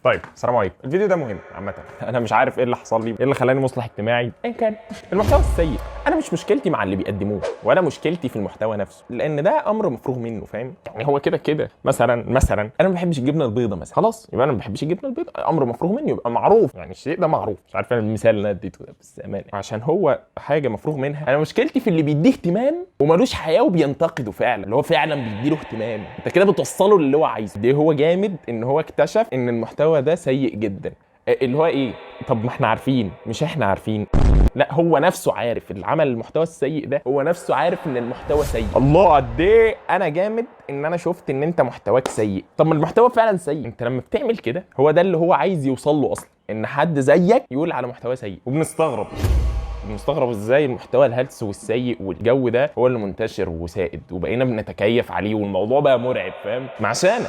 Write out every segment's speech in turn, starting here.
طيب السلام عليكم. الفيديو ده مهم عامه. انا مش عارف ايه اللي حصل لي، ايه اللي خلاني مصلح اجتماعي، ايا كان المحتوى السيء. انا مش مشكلتي مع اللي بيقدموه ولا مشكلتي في المحتوى نفسه، لان ده امر مفروغ منه، فاهم؟ يعني هو كده كده. مثلا انا ما بحبش الجبنه البيضاء مثلا، خلاص يبقى انا ما بحبش الجبنه البيضاء، امر مفروغ منه، يبقى معروف، يعني الشيء ده معروف. مش عارف انا المثال اللي انا اديته ده بس امانه عشان هو حاجه مفروغ منها. انا مشكلتي في اللي بيديه اهتمام ومالوش حياه وبينتقده فعلا، اللي هو فعلا بيديله اهتمام. انت كده بتوصله للي هو عايزه. ده هو جامد ان هو اكتشف ان المحتوى ده سيء جدا. اللي هو ايه؟ طب ما احنا عارفين، مش احنا عارفين؟ لا هو نفسه عارف اللي عمل المحتوى السيء ده، هو نفسه عارف ان المحتوى سيء. الله قد ايه انا جامد ان انا شفت ان انت محتواك سيء. طب ما المحتوى فعلا سيء. انت لما بتعمل كده هو ده اللي هو عايز يوصل له اصلا، ان حد زيك يقول على محتوى سيء. وبنستغرب ازاي المحتوى الهلس والسيء والجو ده هو اللي منتشر وسائد، وبقينا بنتكيف عليه والموضوع بقى مرعب، فاهم؟ معشانك.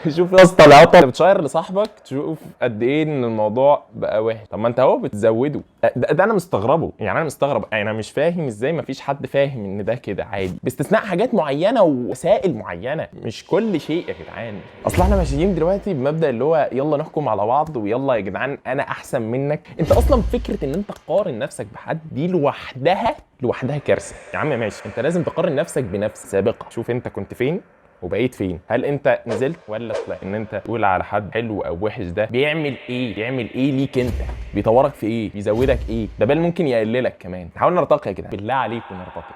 شوف يا اسطى العطل بتشير لصاحبك تشوف قد ايه ان الموضوع بقى وحش. طب ما انت اهو بتزوده. ده انا مستغربه، يعني انا مستغرب، انا مش فاهم ازاي مفيش حد فاهم ان ده كده عادي، باستثناء حاجات معينه ووسائل معينه، مش كل شيء يا جدعان. اصل احنا ماشيين دلوقتي بمبدا اللي هو يلا نحكم على بعض، ويلا يا جدعان انا احسن منك. انت اصلا فكره ان انت تقارن نفسك بحد دي لوحدها كارثه. يا عم ماشي، انت لازم تقارن نفسك بنفس سابقه، شوف انت كنت فين وبقيت فين، هل انت نزلت ولا طلعت. ان انت تقول على حد حلو او وحش ده بيعمل ايه ليك انت، بيطورك في ايه، بيزودك ايه، ده بل ممكن يقللك كمان. نحاول نرتقي يا جدعان، بالله عليكم نرتقي.